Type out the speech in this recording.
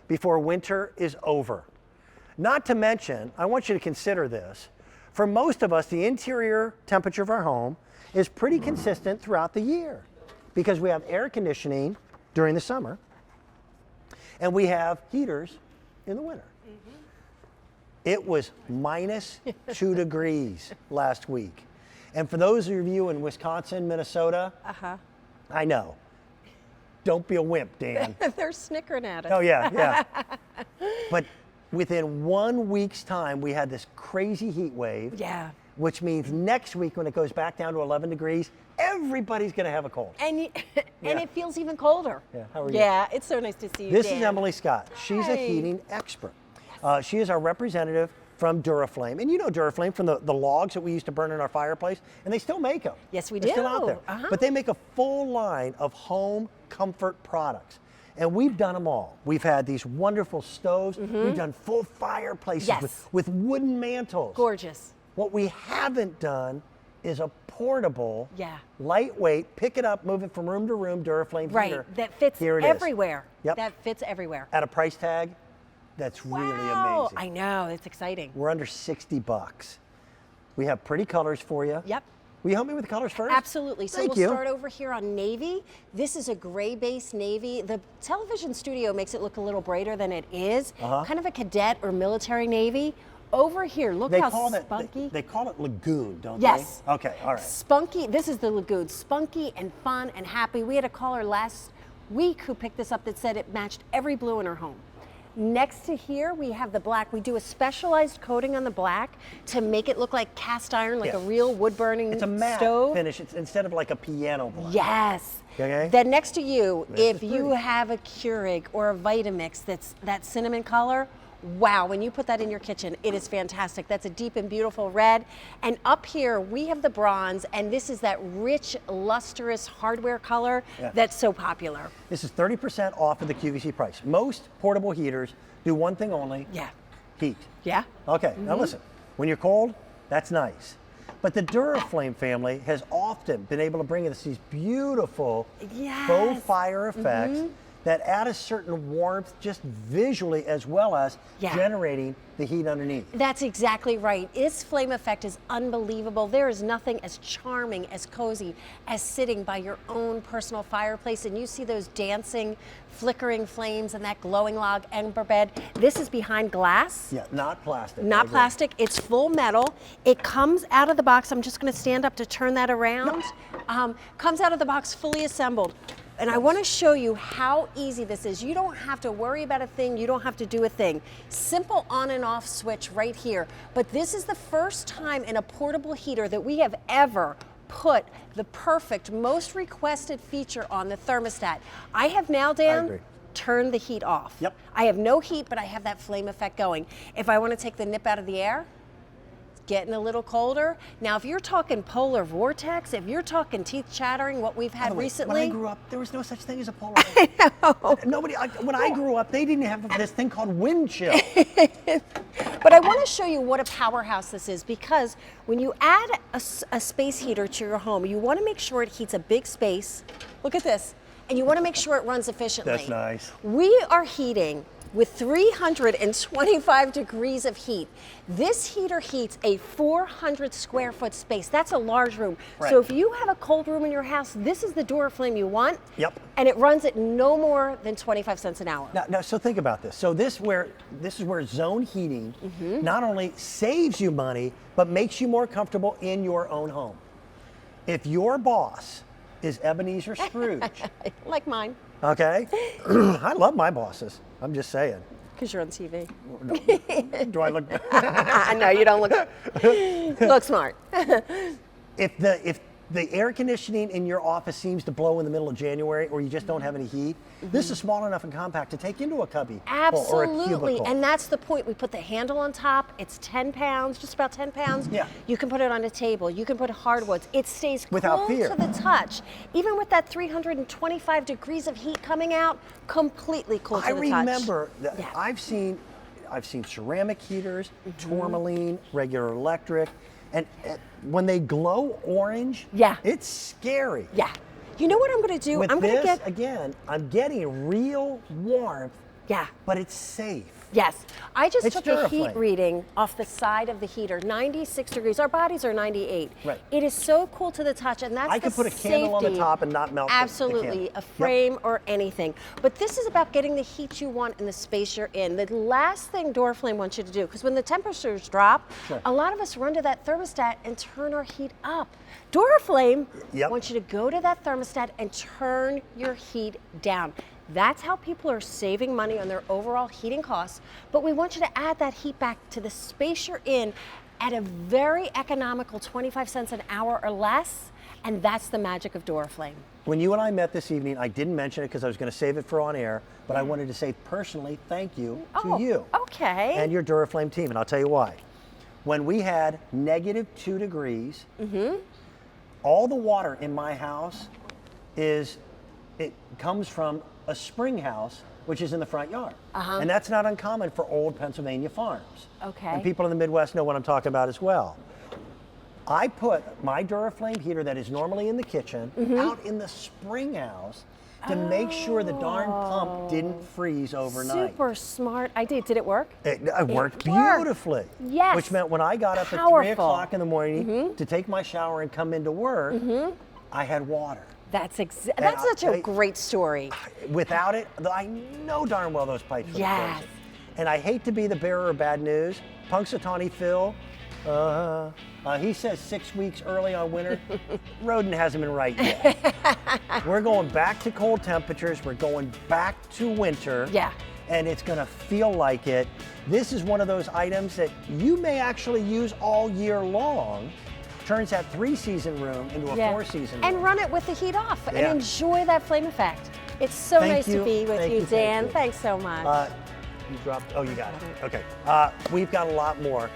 before winter is over. Not to mention, I want you to consider this. For most of us, the interior temperature of our home is pretty consistent throughout the year because we have air conditioning during the summer and we have heaters in the winter. It was -2 degrees last week. And for those of you in Wisconsin, Minnesota, I know. Don't be a wimp, Dan. They're snickering at us. Oh, yeah. But within 1 week's time, we had this crazy heat wave. Yeah. Which means next week, when it goes back down to 11 degrees, everybody's going to have a cold. And it feels even colder. Yeah, how are you? Yeah, it's so nice to see you, This Dan. is Emily Scott. She's a heating expert. She is our representative from Duraflame. And you know Duraflame from the logs that we used to burn in our fireplace, and they still make them. Yes, we They're do. still out there. But they make a full line of home comfort products. And we've done them all. We've had these wonderful stoves. We've done full fireplaces with wooden mantles. Gorgeous. What we haven't done is a portable, lightweight, pick it up, move it from room to room, Duraflame heater. Right, that fits everywhere. Yep. That fits everywhere. At a price tag that's really amazing. I know, it's exciting. We're under 60 bucks. We have pretty colors for you. Yep. Will you help me with the colors first? Absolutely. So we'll start over here on navy. This is a gray base navy. The television studio makes it look a little brighter than it is. Kind of a cadet or military navy. Over here, look how spunky. They call it lagoon, don't yes. they? Okay, all right. Spunky, this is the lagoon. Spunky and fun and happy. We had a caller last week who picked this up that said it matched every blue in her home. Next to here, we have the black. We do a specialized coating on the black to make it look like cast iron, like a real wood-burning stove. It's a matte finish. It's instead of like a piano black. Yes. Okay. Then next to you, if you have a Keurig or a Vitamix that's that cinnamon color, wow, when you put that in your kitchen, it is fantastic. That's a deep and beautiful red. And up here, we have the bronze, and this is that rich, lustrous hardware color that's so popular. This is 30% off of the QVC price. Most portable heaters do one thing only. Heat. Yeah. Okay, now listen. When you're cold, that's nice. But the Duraflame family has often been able to bring us these beautiful faux fire effects that add a certain warmth just visually as well as generating the heat underneath. That's exactly right. This flame effect is unbelievable. There is nothing as charming, as cozy, as sitting by your own personal fireplace and you see those dancing, flickering flames and that glowing log ember bed. This is behind glass. Yeah, not plastic. Not plastic, it's full metal. It comes out of the box, I'm just gonna stand up to turn that around. Comes out of the box fully assembled. And I want to show you how easy this is. You don't have to worry about a thing. You don't have to do a thing. Simple on and off switch right here. But this is the first time in a portable heater that we have ever put the perfect, most requested feature on the thermostat. I have now, Dan, turned the heat off. Yep. I have no heat, but I have that flame effect going. If I want to take the nip out of the air, getting a little colder. Now, if you're talking polar vortex, if you're talking teeth chattering, what we've had recently. When I grew up, there was no such thing as a polar vortex. I know. Nobody, when I grew up, they didn't have this thing called wind chill. But I want to show you what a powerhouse this is, because when you add a space heater to your home, you want to make sure it heats a big space. Look at this. And you want to make sure it runs efficiently. That's nice. We are heating with 325 degrees of heat. This heater heats a 400 square foot space. That's a large room. So if you have a cold room in your house, this is the Duraflame you want. And it runs at no more than 25 cents an hour. Now, so think about this. So this is where zone heating not only saves you money, but makes you more comfortable in your own home. If your boss is Ebenezer Scrooge. Like mine. Okay. I love my bosses. I'm just saying. Because you're on TV. No. Do I look? No, you don't look smart. If the air conditioning in your office seems to blow in the middle of January, or you just don't have any heat, this is small enough and compact to take into a cubby or a cubicle. And that's the point. We put the handle on top. It's 10 pounds, just about 10 pounds. Yeah. You can put it on a table. You can put hardwoods. It stays without cool fear to the touch. Even with that 325 degrees of heat coming out, completely cool to the touch. I remember that I've seen ceramic heaters, tourmaline, regular electric, and when they glow orange, it's scary. Yeah. You know what I'm going to do? With I'm getting real warmth Yeah. but it's safe. Yes. I just It's took a heat Duraflame. reading off the side of the heater, 96 degrees. Our bodies are 98. Right. It is so cool to the touch, and that's I could the put a candle on the safety. top and not melt the Absolutely, candle. a Yep. frame or anything. But this is about getting the heat you want in the space you're in. The last thing Duraflame wants you to do, because when the temperatures drop, Sure. a lot of us run to that thermostat and turn our heat up. Duraflame Yep. wants you to go to that thermostat and turn your heat down. That's how people are saving money on their overall heating costs. But we want you to add that heat back to the space you're in at a very economical 25 cents an hour or less. And that's the magic of Duraflame. When you and I met this evening, I didn't mention it because I was going to save it for on air, but I wanted to say personally thank you to you Okay. and your Duraflame team, and I'll tell you why. When we had -2 degrees, all the water in my house it comes from a spring house, which is in the front yard. And that's not uncommon for old Pennsylvania farms. Okay. And people in the Midwest know what I'm talking about as well. I put my Duraflame heater that is normally in the kitchen out in the spring house to make sure the darn pump didn't freeze overnight. Super smart idea. Did it work? It worked worked. beautifully. Yes. Which meant when I got up at 3 Powerful. o'clock in the morning to take my shower and come into work, I had water. That's I- such a I- great story. Without it, I know darn well those pipes would have Yes. frozen. And I hate to be the bearer of bad news. Punxsutawney Phil, he says 6 weeks early on winter. Rodent hasn't been right yet. We're going back to cold temperatures. We're going back to winter. Yeah. And it's going to feel like it. This is one of those items that you may actually use all year long. Turns that 3-season room into a 4-season room. And run it with the heat off and Yeah. enjoy that flame effect. It's so Thank nice to you. be with Thank you, you, thank Dan. you. Thanks so much. You dropped, oh, you got it. Okay. We've got a lot more.